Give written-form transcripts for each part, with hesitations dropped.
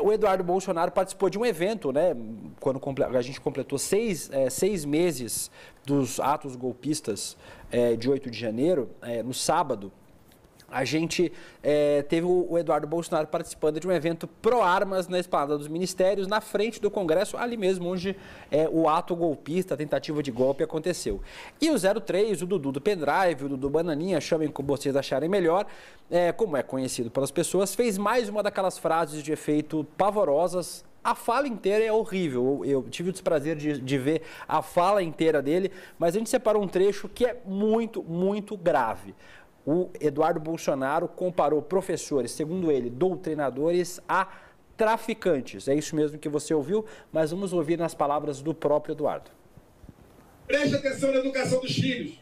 O Eduardo Bolsonaro participou de um evento, né, quando a gente completou seis meses dos atos golpistas de 8 de janeiro, no sábado. A gente teve o Eduardo Bolsonaro participando de um evento pró-armas na Esplanada dos Ministérios, na frente do Congresso, ali mesmo onde o ato golpista, a tentativa de golpe aconteceu. E o 03, o Dudu do pendrive, o Dudu Bananinha, chamem como vocês acharem melhor, como é conhecido pelas pessoas, fez mais uma daquelas frases de efeito pavorosas. A fala inteira é horrível, eu tive o desprazer de ver a fala inteira dele, mas a gente separou um trecho que é muito, muito grave. O Eduardo Bolsonaro comparou professores, segundo ele, doutrinadores, a traficantes. É isso mesmo que você ouviu, mas vamos ouvir nas palavras do próprio Eduardo. Preste atenção na educação dos filhos.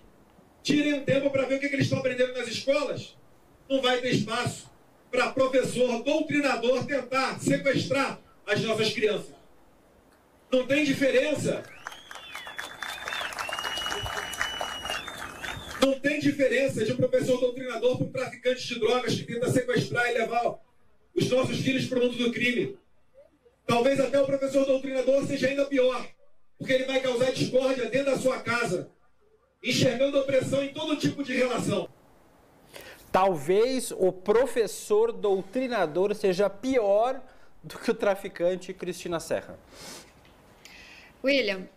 Tirem um tempo para ver o que eles estão aprendendo nas escolas. Não vai ter espaço para professor, doutrinador tentar sequestrar as nossas crianças. Não tem diferença. Não tem diferença de um professor doutrinador para um traficante de drogas que tenta sequestrar e levar os nossos filhos para o mundo do crime. Talvez até o professor doutrinador seja ainda pior, porque ele vai causar discórdia dentro da sua casa, enxergando opressão em todo tipo de relação. Talvez o professor doutrinador seja pior do que o traficante Cristina Serra. William,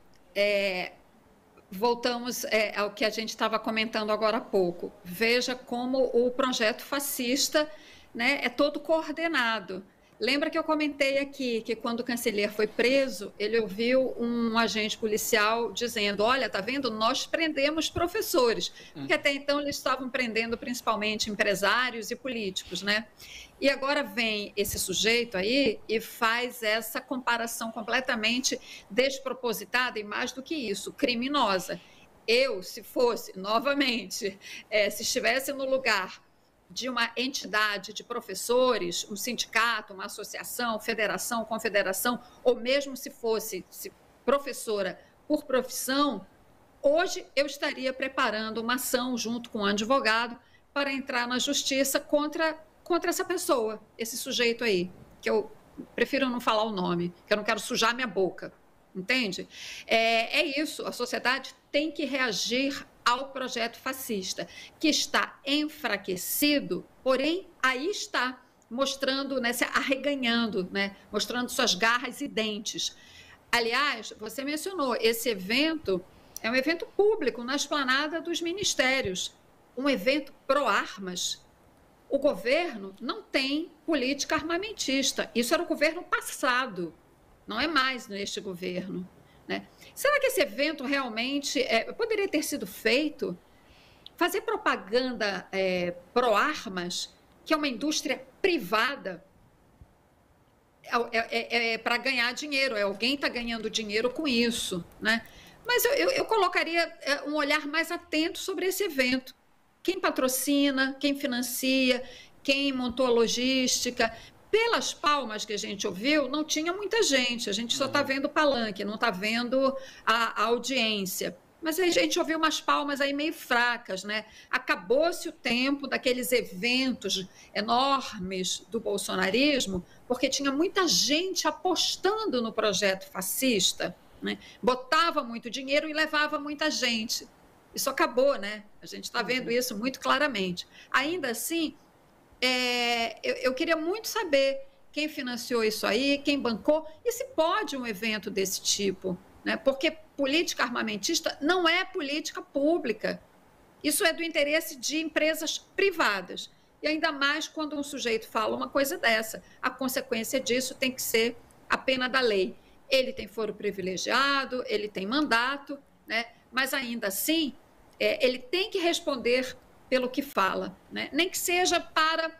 voltamos ao que a gente estava comentando agora há pouco. Veja como o projeto fascista, né, é todo coordenado. Lembra que eu comentei aqui que quando o chanceler foi preso, ele ouviu um agente policial dizendo, olha, tá vendo, nós prendemos professores, porque até então eles estavam prendendo principalmente empresários e políticos, né? E agora vem esse sujeito aí e faz essa comparação completamente despropositada e, mais do que isso, criminosa. Eu, se fosse, novamente, se estivesse no lugar de uma entidade de professores, um sindicato, uma associação, federação, confederação, ou mesmo se fosse professora por profissão, hoje eu estaria preparando uma ação junto com um advogado para entrar na justiça contra essa pessoa, esse sujeito aí, que eu prefiro não falar o nome, que eu não quero sujar minha boca, entende? É isso, a sociedade tem que reagir ao projeto fascista, que está enfraquecido, porém aí está, mostrando, né, se arreganhando, né, mostrando suas garras e dentes. Aliás, você mencionou, esse evento é um evento público na esplanada dos ministérios, um evento pró-armas. O governo não tem política armamentista, isso era o governo passado, não é mais neste governo, né? Será que esse evento realmente poderia ter sido feito? Fazer propaganda pró-armas, que é uma indústria privada, para ganhar dinheiro, alguém está ganhando dinheiro com isso, né? Mas eu colocaria um olhar mais atento sobre esse evento. Quem patrocina, quem financia, quem montou a logística. Pelas palmas que a gente ouviu, não tinha muita gente, a gente só está vendo o palanque, não está vendo a audiência. Mas a gente ouviu umas palmas aí meio fracas, né? Acabou-se o tempo daqueles eventos enormes do bolsonarismo, porque tinha muita gente apostando no projeto fascista, né? Botava muito dinheiro e levava muita gente. Isso acabou, né? A gente está vendo isso muito claramente. Ainda assim, eu queria muito saber quem financiou isso aí, quem bancou, e se pode um evento desse tipo, né? Porque política armamentista não é política pública. Isso é do interesse de empresas privadas. E ainda mais quando um sujeito fala uma coisa dessa. A consequência disso tem que ser a pena da lei. Ele tem foro privilegiado, ele tem mandato, né? Mas ainda assim, ele tem que responder pelo que fala, né? Nem que seja para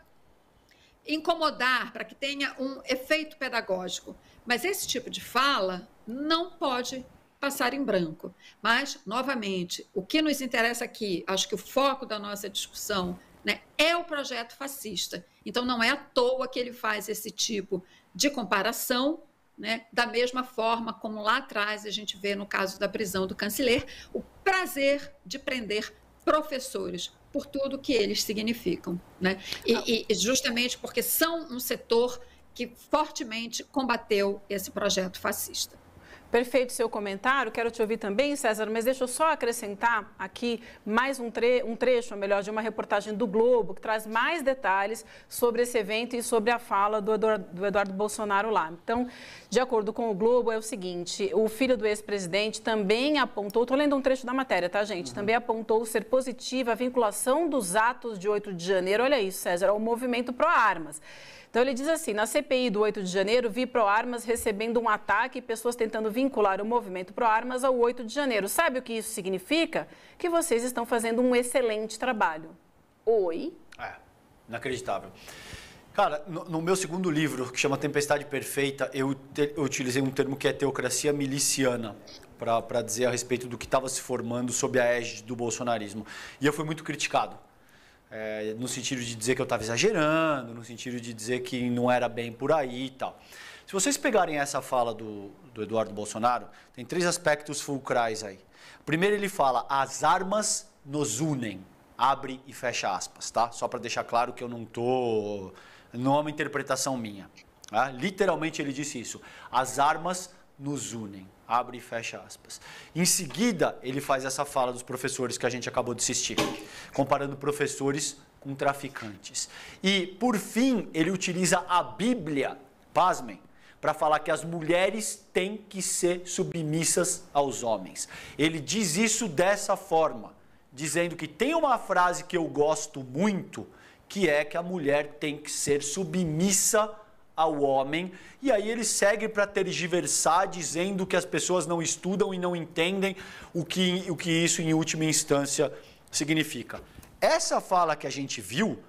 incomodar, para que tenha um efeito pedagógico. Mas esse tipo de fala não pode passar em branco. Mas, novamente, o que nos interessa aqui, acho que o foco da nossa discussão, né, é o projeto fascista. Então, não é à toa que ele faz esse tipo de comparação, né, da mesma forma como lá atrás a gente vê no caso da prisão do chanceler, o prazer de prender professores, por tudo que eles significam, né? E justamente porque são um setor que fortemente combateu esse projeto fascista. Perfeito seu comentário, quero te ouvir também, César, mas deixa eu só acrescentar aqui mais um trecho, ou melhor, de uma reportagem do Globo, que traz mais detalhes sobre esse evento e sobre a fala do Eduardo Bolsonaro lá. Então, de acordo com o Globo, é o seguinte, o filho do ex-presidente também apontou, estou lendo um trecho da matéria, tá, gente? Também apontou ser positiva a vinculação dos atos de 8 de janeiro, olha isso, César, ao movimento pró-armas. Então, ele diz assim, na CPI do 8 de janeiro, vi pró-armas recebendo um ataque e pessoas tentando vincular o movimento pró-armas ao 8 de janeiro. Sabe o que isso significa? Que vocês estão fazendo um excelente trabalho. Oi? Inacreditável. Cara, no meu segundo livro, que chama Tempestade Perfeita, eu utilizei um termo que é teocracia miliciana, para dizer a respeito do que estava se formando sob a égide do bolsonarismo. E eu fui muito criticado. No sentido de dizer que eu estava exagerando, no sentido de dizer que não era bem por aí e tal. Se vocês pegarem essa fala do Eduardo Bolsonaro, tem 3 aspectos fulcrais aí. Primeiro, ele fala, as armas nos unem, abre e fecha aspas, tá? Só para deixar claro que eu não é uma interpretação minha. Tá? Literalmente ele disse isso, as armas nos unem, abre e fecha aspas. Em seguida, ele faz essa fala dos professores que a gente acabou de assistir, comparando professores com traficantes. E, por fim, ele utiliza a Bíblia, pasmem, para falar que as mulheres têm que ser submissas aos homens. Ele diz isso dessa forma, dizendo que tem uma frase que eu gosto muito, que é que a mulher tem que ser submissa ao homem, e aí ele segue para tergiversar, dizendo que as pessoas não estudam e não entendem o que isso, em última instância, significa. Essa fala que a gente viu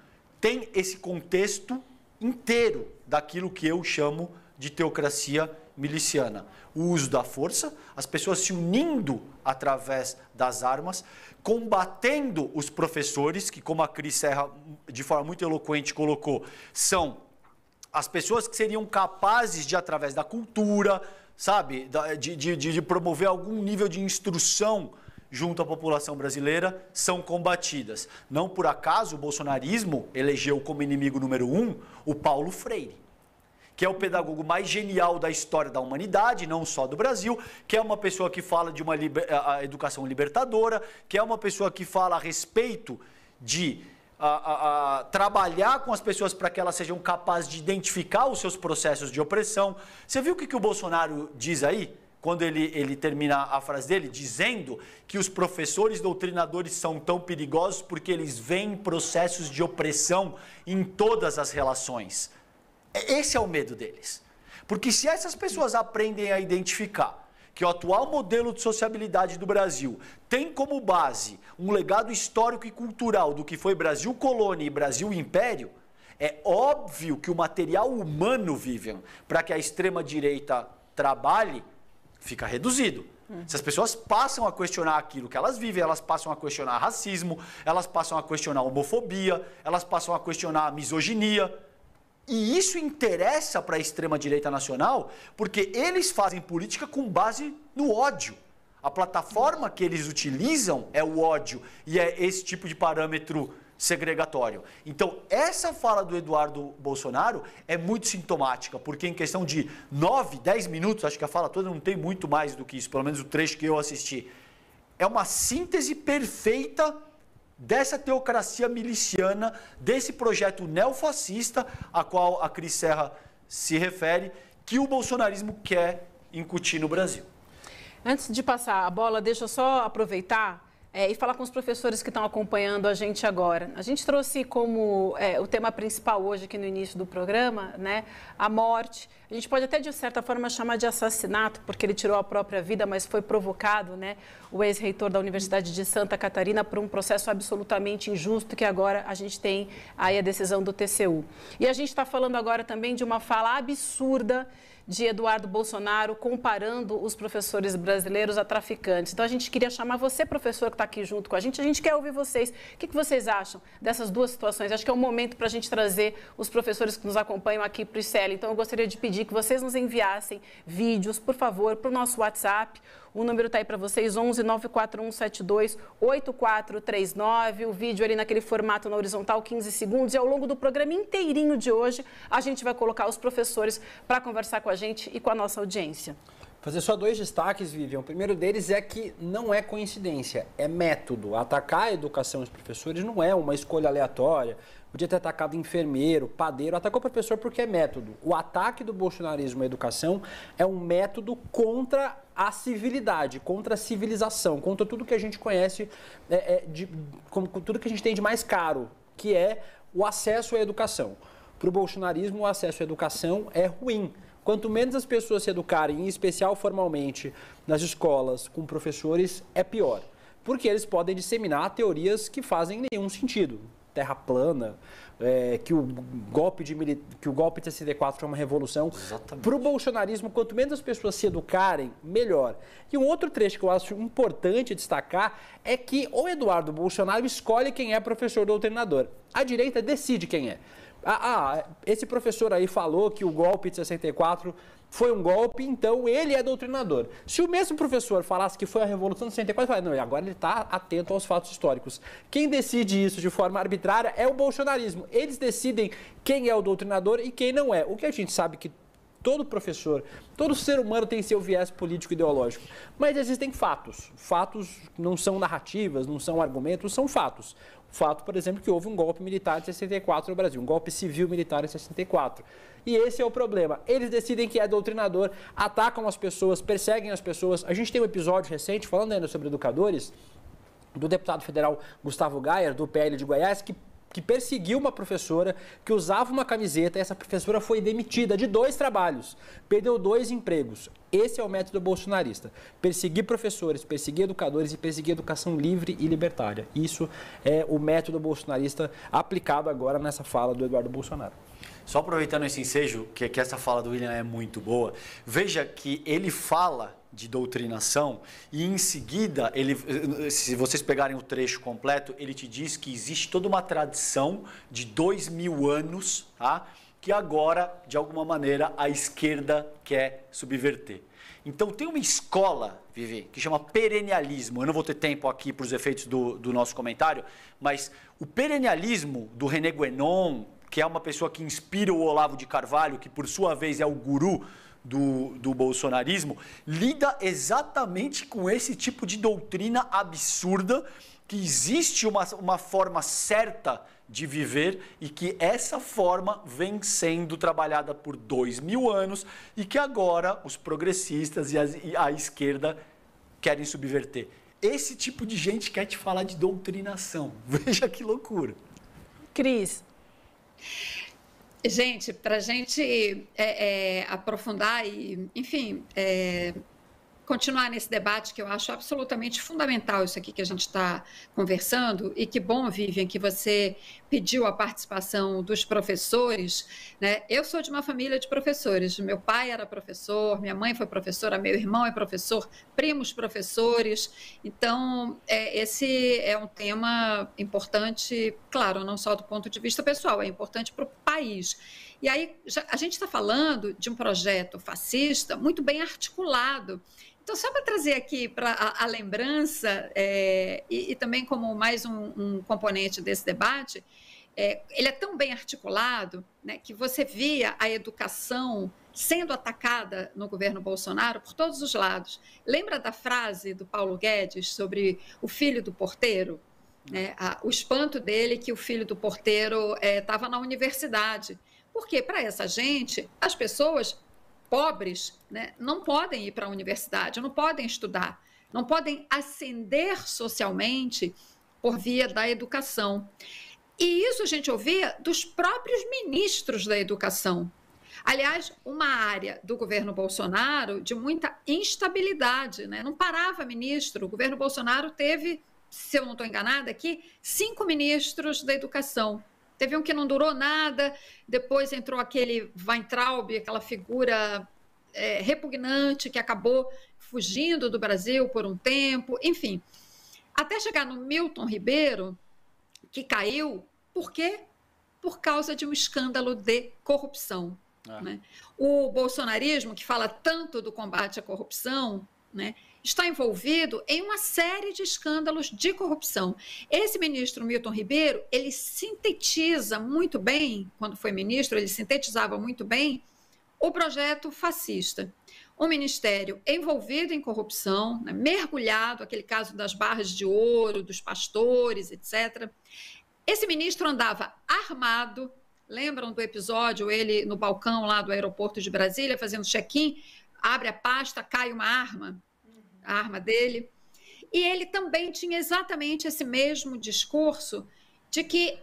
tem esse contexto inteiro daquilo que eu chamo de teocracia miliciana. O uso da força, as pessoas se unindo através das armas, combatendo os professores, que, como a Cris Serra, de forma muito eloquente, colocou, são as pessoas que seriam capazes de, através da cultura, sabe, de promover algum nível de instrução junto à população brasileira, são combatidas. Não por acaso o bolsonarismo elegeu como inimigo número 1 o Paulo Freire, que é o pedagogo mais genial da história da humanidade, não só do Brasil, que é uma pessoa que fala de uma educação libertadora, que é uma pessoa que fala a respeito de trabalhar com as pessoas para que elas sejam capazes de identificar os seus processos de opressão. Você viu o que o Bolsonaro diz aí? Quando ele termina a frase dele, dizendo que os professores doutrinadores são tão perigosos porque eles veem processos de opressão em todas as relações. Esse é o medo deles. Porque se essas pessoas aprendem a identificar que o atual modelo de sociabilidade do Brasil tem como base um legado histórico e cultural do que foi Brasil colônia e Brasil império, é óbvio que o material humano, Vivian, para que a extrema-direita trabalhe, fica reduzido. Se as pessoas passam a questionar aquilo que elas vivem, elas passam a questionar racismo, elas passam a questionar homofobia, elas passam a questionar a misoginia. E isso interessa para a extrema-direita nacional porque eles fazem política com base no ódio. A plataforma que eles utilizam é o ódio e é esse tipo de parâmetro segregatório. Então, essa fala do Eduardo Bolsonaro é muito sintomática, porque em questão de 9, 10 minutos, acho que a fala toda não tem muito mais do que isso, pelo menos o trecho que eu assisti, é uma síntese perfeita dessa teocracia miliciana, desse projeto neofascista a qual a Cris Serra se refere, que o bolsonarismo quer incutir no Brasil. Antes de passar a bola, deixa eu só aproveitar e falar com os professores que estão acompanhando a gente agora. A gente trouxe como o tema principal hoje aqui no início do programa, né, a morte. A gente pode até, de certa forma, chamar de assassinato, porque ele tirou a própria vida, mas foi provocado, né, o ex-reitor da Universidade de Santa Catarina por um processo absolutamente injusto, que agora a gente tem aí a decisão do TCU. E a gente está falando agora também de uma fala absurda de Eduardo Bolsonaro comparando os professores brasileiros a traficantes. Então, a gente queria chamar você, professor, que está aqui junto com a gente quer ouvir vocês. O que vocês acham dessas duas situações? Acho que é um momento para a gente trazer os professores que nos acompanham aqui para o ICELE. Então, eu gostaria de pedir que vocês nos enviassem vídeos, por favor, para o nosso WhatsApp, O número está aí para vocês, 11 941 72 8439. O vídeo ali naquele formato na horizontal, 15 segundos. E ao longo do programa inteirinho de hoje, a gente vai colocar os professores para conversar com a gente e com a nossa audiência. Fazer só 2 destaques, Vivian. O primeiro deles é que não é coincidência, é método. Atacar a educação dos professores não é uma escolha aleatória. Podia ter atacado enfermeiro, padeiro, atacou o professor porque é método. O ataque do bolsonarismo à educação é um método contra a civilidade, contra a civilização, contra tudo que a gente conhece, tudo que a gente tem de mais caro, que é o acesso à educação. Para o bolsonarismo, o acesso à educação é ruim. Quanto menos as pessoas se educarem, em especial formalmente, nas escolas, com professores, é pior. Porque eles podem disseminar teorias que fazem nenhum sentido. Terra plana, que o golpe de 64 foi uma revolução. Para o bolsonarismo, quanto menos as pessoas se educarem, melhor. E um outro trecho que eu acho importante destacar é que o Eduardo Bolsonaro escolhe quem é professor doutrinador. A direita decide quem é. Esse professor aí falou que o golpe de 64 foi um golpe, então ele é doutrinador. Se o mesmo professor falasse que foi a Revolução de 64, eu falaria, não, agora ele está atento aos fatos históricos. Quem decide isso de forma arbitrária é o bolsonarismo. Eles decidem quem é o doutrinador e quem não é. O que a gente sabe que todo professor, todo ser humano tem seu viés político-ideológico, mas existem fatos. Fatos não são narrativas, não são argumentos, são fatos. O fato, por exemplo, que houve um golpe militar em 64 no Brasil, um golpe civil-militar em 64. E esse é o problema. Eles decidem que é doutrinador, atacam as pessoas, perseguem as pessoas. A gente tem um episódio recente, falando ainda sobre educadores, do deputado federal Gustavo Gayer, do PL de Goiás, que perseguiu uma professora que usava uma camiseta e essa professora foi demitida de 2 trabalhos, perdeu 2 empregos. Esse é o método bolsonarista. Perseguir professores, perseguir educadores e perseguir educação livre e libertária. Isso é o método bolsonarista aplicado agora nessa fala do Eduardo Bolsonaro. Só aproveitando esse ensejo, que essa fala do William é muito boa, veja que ele fala de doutrinação e em seguida, se vocês pegarem o trecho completo, ele te diz que existe toda uma tradição de 2000 anos, tá? Que agora, de alguma maneira, a esquerda quer subverter. Então tem uma escola, Vivi, que chama perennialismo. Eu não vou ter tempo aqui para os efeitos do nosso comentário, mas o perennialismo do René Guénon, que é uma pessoa que inspira o Olavo de Carvalho, que por sua vez é o guru do bolsonarismo, lida exatamente com esse tipo de doutrina absurda, que existe uma forma certa de viver e que essa forma vem sendo trabalhada por 2000 anos e que agora os progressistas e a esquerda querem subverter. Esse tipo de gente quer te falar de doutrinação. Veja que loucura. Cris. Gente, para a gente aprofundar e, enfim, continuar nesse debate que eu acho absolutamente fundamental isso aqui que a gente está conversando, e que bom, Vivian, que você pediu a participação dos professores, né? Eu sou de uma família de professores, meu pai era professor, minha mãe foi professora, meu irmão é professor, primos professores, então esse é um tema importante, claro, não só do ponto de vista pessoal, é importante para o país. E aí a gente está falando de um projeto fascista muito bem articulado. Então, só para trazer aqui para a lembrança, e também como mais um componente desse debate, ele é tão bem articulado, né, que você via a educação sendo atacada no governo Bolsonaro por todos os lados. Lembra da frase do Paulo Guedes sobre o filho do porteiro? O espanto dele que o filho do porteiro estava na universidade. Porque, para essa gente, as pessoas pobres, né, não podem ir para a universidade, não podem estudar, não podem ascender socialmente por via da educação. E isso a gente ouvia dos próprios ministros da educação. Aliás, uma área do governo Bolsonaro de muita instabilidade, né? Não parava ministro. O governo Bolsonaro teve, se eu não estou enganada aqui, 5 ministros da educação. Teve um que não durou nada, depois entrou aquele Weintraub, aquela figura repugnante que acabou fugindo do Brasil por um tempo, enfim. Até chegar no Milton Ribeiro, que caiu, por quê? Por causa de um escândalo de corrupção. Né? O bolsonarismo, que fala tanto do combate à corrupção, né, está envolvido em uma série de escândalos de corrupção. Esse ministro Milton Ribeiro, ele sintetiza muito bem, quando foi ministro, ele sintetizava muito bem o projeto fascista. Um ministério envolvido em corrupção, né, mergulhado, aquele caso das barras de ouro, dos pastores, etc. Esse ministro andava armado, lembram do episódio, ele no balcão lá do aeroporto de Brasília, fazendo check-in, abre a pasta, cai uma arma, a arma dele. E ele também tinha exatamente esse mesmo discurso de que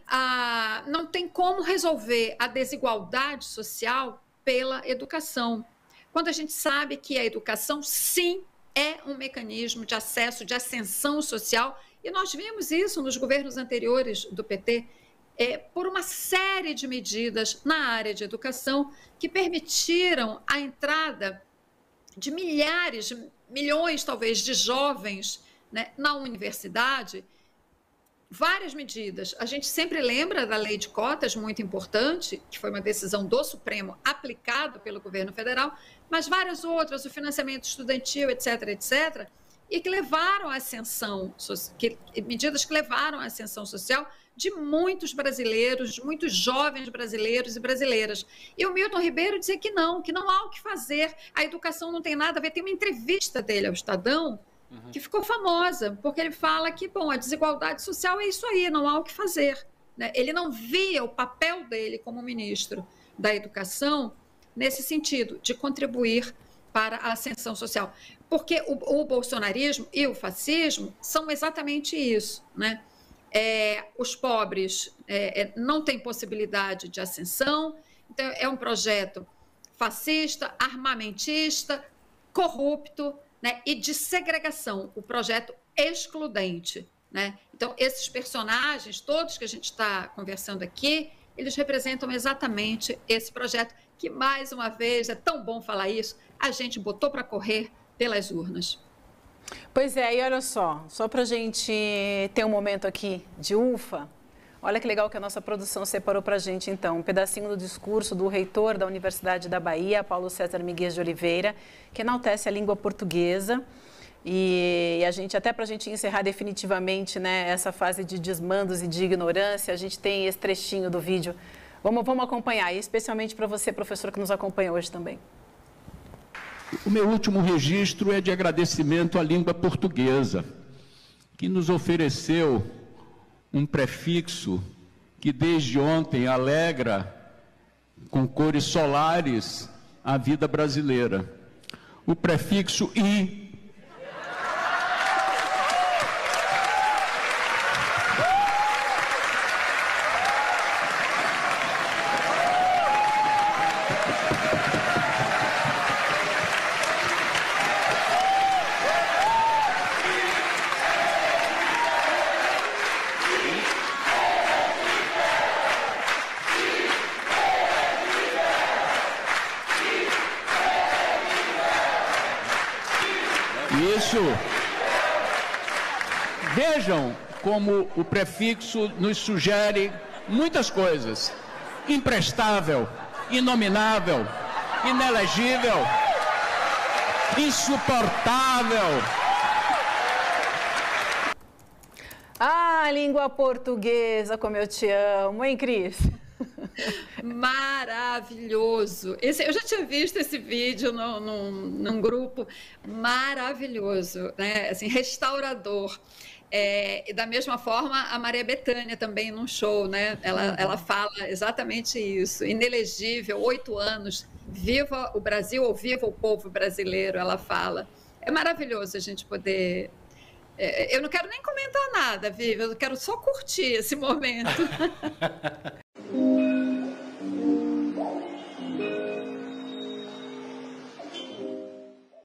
não tem como resolver a desigualdade social pela educação. Quando a gente sabe que a educação, sim, é um mecanismo de acesso, de ascensão social, e nós vimos isso nos governos anteriores do PT, por uma série de medidas na área de educação que permitiram a entrada de milhares, milhões talvez, de jovens, né, na universidade. Várias medidas. A gente sempre lembra da lei de cotas, muito importante, que foi uma decisão do Supremo aplicada pelo governo federal, mas várias outras, o financiamento estudantil, etc., etc., e que levaram à ascensão, medidas que levaram à ascensão social de muitos brasileiros, de muitos jovens brasileiros e brasileiras. E o Milton Ribeiro dizia que não há o que fazer, a educação não tem nada a ver. Tem uma entrevista dele ao Estadão, que ficou famosa, porque ele fala que, bom, a desigualdade social é isso aí, não há o que fazer, né? Ele não via o papel dele como ministro da Educação nesse sentido, de contribuir para a ascensão social. Porque o bolsonarismo e o fascismo são exatamente isso, né? Os pobres não têm possibilidade de ascensão, então é um projeto fascista, armamentista, corrupto, né, e de segregação, o projeto excludente, né? Então, esses personagens, todos que a gente está conversando aqui, eles representam exatamente esse projeto que, mais uma vez, é tão bom falar isso, a gente botou para correr pelas urnas. Pois é, e olha só para a gente ter um momento aqui de ufa, olha que legal que a nossa produção separou para a gente, então, um pedacinho do discurso do reitor da Universidade da Bahia, Paulo César Miguel de Oliveira, que enaltece a língua portuguesa. E a gente, até para a gente encerrar definitivamente, né, essa fase de desmandos e de ignorância, a gente tem esse trechinho do vídeo. Vamos acompanhar, e especialmente para você, professor, que nos acompanha hoje também. O meu último registro é de agradecimento à língua portuguesa, que nos ofereceu um prefixo que desde ontem alegra com cores solares a vida brasileira. O prefixo "i". Vejam como o prefixo nos sugere muitas coisas: imprestável, inominável, inelegível, insuportável. Ah, língua portuguesa, como eu te amo, hein, Cris? Maravilhoso. Eu já tinha visto esse vídeo num grupo maravilhoso, né? Assim, restaurador. E da mesma forma, a Maria Bethânia também num show, né? Ela fala exatamente isso. Inelegível, 8 anos, viva o Brasil ou viva o povo brasileiro, ela fala. É maravilhoso a gente poder... Eu não quero nem comentar nada, Vivi, eu quero só curtir esse momento.